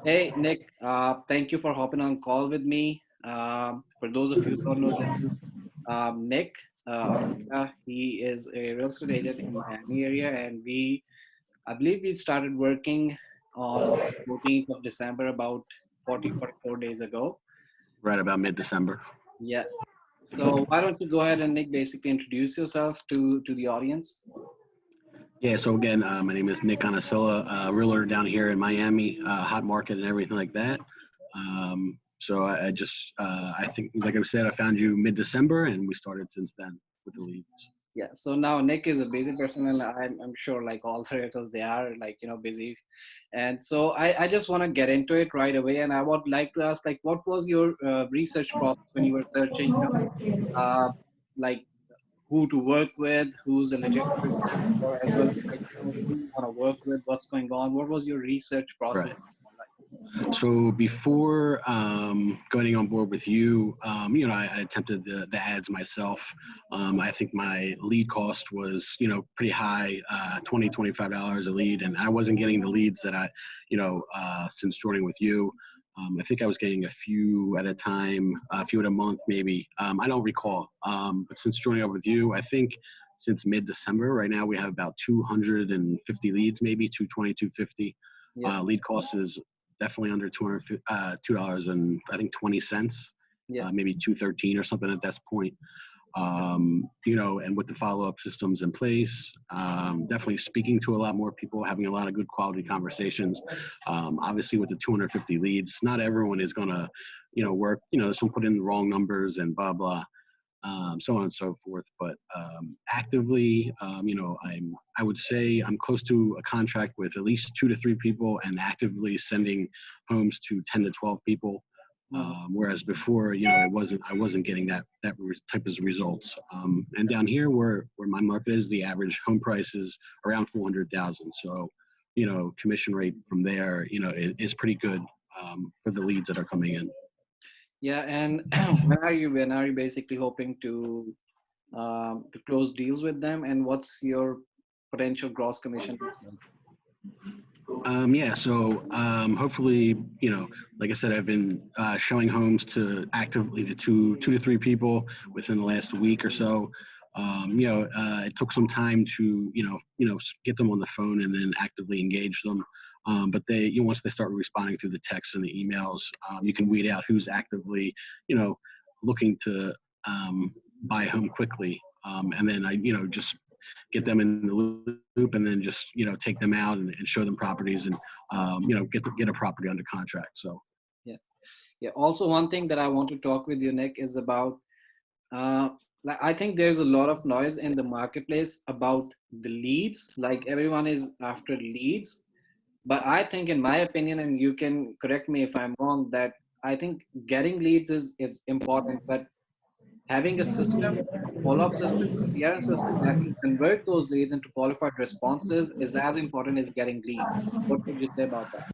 Hey, Nick, thank you for hopping on call with me. For those of you who don't know, this is Nick Onacilla. He is a real estate agent in Miami area, and I believe we started working on 14th of December, about 44 days ago. Right about mid-December. Yeah. So why don't you go ahead and Nick basically introduce yourself to the audience? Yeah, so again, my name is Nick Onacilla, realtor down here in Miami, hot market and everything like that. I think, like I said, I found you mid-December, and we started since then with the leads. Yeah. So now Nick is a busy person, and I'm sure like all the realtors, they are like, busy. And so I just want to get into it right away. And I would like to ask, like, what was your research process when you were searching, like who to work with, who's a legit person, or as well as like, who you want to work with, what's going on? What was your research process Right. like? So before going on board with you, I attempted the ads myself. I think my lead cost was, pretty high, $25 a lead, and I wasn't getting the leads that since joining with you. I think I was getting a few at a time, a few at a month, maybe. I don't recall. But since joining up with you, I think since mid-December, right now we have about 250 leads, maybe 220, 250. Yeah. Lead cost is definitely under $200 and I think 20 cents, Yeah. maybe 213 or something at this point. And with the follow-up systems in place, definitely speaking to a lot more people, having a lot of good quality conversations. Obviously with the 250 leads, not everyone is gonna, work, some put in the wrong numbers and blah, blah. So on and so forth. But actively, I would say I'm close to a contract with at least 2 to 3 people, and actively sending homes to 10 to 12 people. Mhm. Whereas before, I wasn't getting that type of results. And down here, where my market is, the average home price is around 400,000. So, commission rate from there, is pretty good for the leads that are coming in. Yeah. And when are you basically hoping to close deals with them, and what's your potential gross commission looks like? Hopefully, like I said, I've been showing homes to actively to two to three people within the last week or so. It took some time to get them on the phone and then actively engage them. But once they start responding through the texts and the emails, you can weed out who's actively, you know, looking to buy a home quickly. And then I, just get them in the loop, and then just take them out and show them properties, and get a property under contract. So Yeah. Yeah. Also, one thing that I want to talk with you, Nick, is about uh, like I think there's a lot of noise in the marketplace about the leads. Like everyone is after leads, but I think, in my opinion, and you can correct me if I'm wrong, that I think getting leads is important, but having a system, a follow-up system, a CRM system that can convert those leads into qualified responses is as important as getting leads. What would you say about that?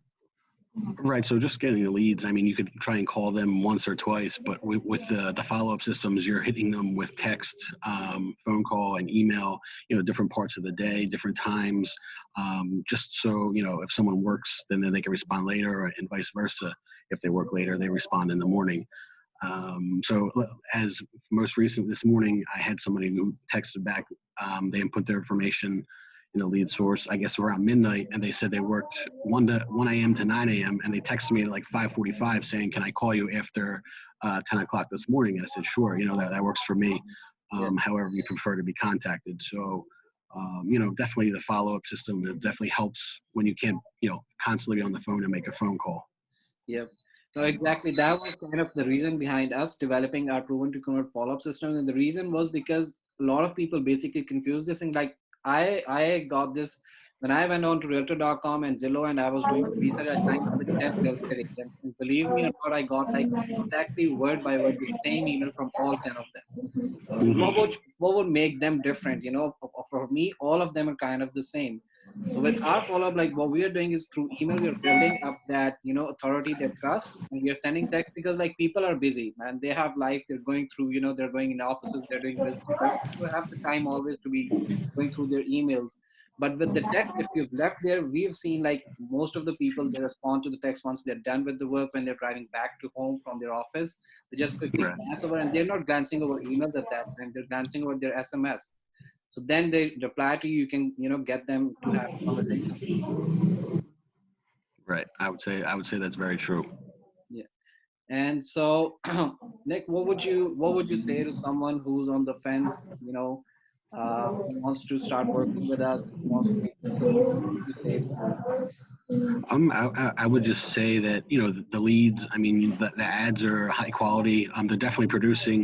right, so just getting the leads. I mean, you could try and call them once or twice, but with the follow-up systems, you're hitting them with text, phone call, and email. Different parts of the day, different times, just so if someone works, then they can respond later, and vice versa. If they work later, they respond in the morning. As most recent this morning, I had somebody who texted back. They input their information in the lead source, I guess around midnight, and they said they worked 1 a.m. to 9 a.m. and they texted me at like 5:45 saying, "Can I call you after 10 o'clock this morning?" And I said, "Sure. That works for me. Yeah. However you prefer to be contacted." So, definitely the follow-up system, it definitely helps when you can't, constantly be on the phone and make a phone call. Yep. So exactly, that was kind of the reason behind us developing our proven to convert follow-up system. And the reason was because a lot of people basically confuse this. And like I got this when I went on to realtor.com and Zillow, and I was doing the research. I signed up with 10 real estate agents. And believe me or not, I got like exactly word by word the same email from all 10 of them. So Mhm. what would make them different? For me, all of them are kind of the same. So with our follow-up, like what we are doing is through email, we are building up that authority, that trust, and we are sending text because like people are busy, man. They have life. They're going through, they're going in offices, they're doing business. So they don't have the time always to be going through their emails. But with the text, if you've left there, we've seen like most of the people, they respond to the text once they're done with the work, when they're driving back to home from their office. They just quickly Right. glance over, and they're not glancing over emails at that time. They're glancing over their SMS. So then they reply to you. You can, get them to have a conversation with you. Right. I would say that's very true. Yeah. And so, Nick, what would you say to someone who's on the fence, who wants to start working with us, who wants to make the switch? What would you say to them? I would just say that the leads. I mean, the ads are high quality. They're definitely producing.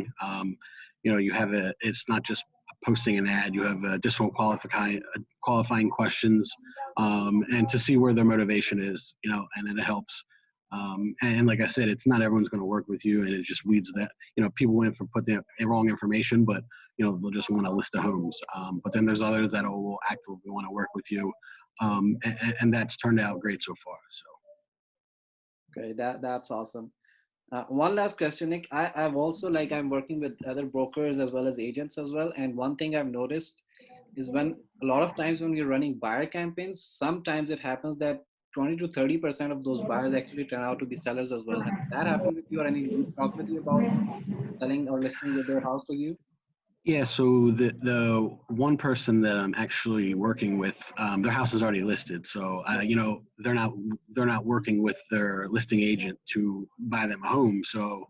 You have it's not just posting an ad. You have additional qualifying questions, and to see where their motivation is. And it helps. And like I said, it's not everyone's going to work with you, and it just weeds that. People went for put the wrong information, but they'll just want a list of homes. But then there's others that will actively want to work with you, and that's turned out great so far. So Okay, that's awesome. One last question, Nick. I've also, like, I'm working with other brokers as well as agents as well. And one thing I've noticed is, when a lot of times when you're running buyer campaigns, sometimes it happens that 20 to 30% of those buyers actually turn out to be sellers as well. Has that happened with you, or any lead talk with you about selling or listing with their house with you? yeah, so the one person that I'm actually working with, their house is already listed. So they're not working with their listing agent to buy them a home. So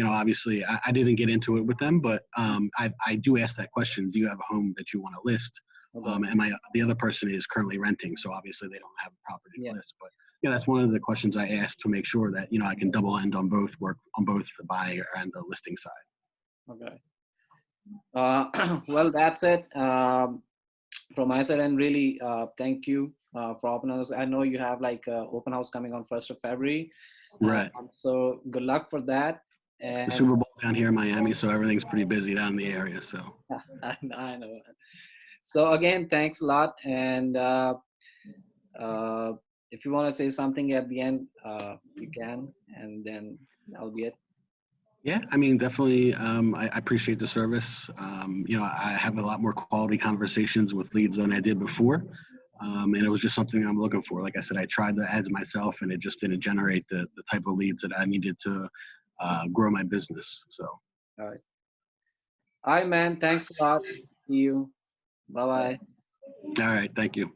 obviously I didn't get into it with them, but I do ask that question: do you have a home that you want to list? Okay. And the other person is currently renting, so obviously they don't have a property Yeah. to list. But that's one of the questions I asked to make sure that I can double end on both, work on both the buyer and the listing side. Okay. Well, that's it from my side. And really, thank you for open house. I know you have like open house coming on 1st of February. Right. So good luck for that. The And Super Bowl down here in Miami, so everything's pretty busy down in the area. So I know. So again, thanks a lot. And uh, if you want to say something at the end, you can, and then that'll be it. yeah, I mean, definitely, I appreciate the service. I have a lot more quality conversations with leads than I did before, and it was just something I'm looking for. Like I said, I tried the ads myself, and it just didn't generate the type of leads that I needed to grow my business. So, All right. All right, man. Thanks a lot. See you. Bye bye. all right, thank you.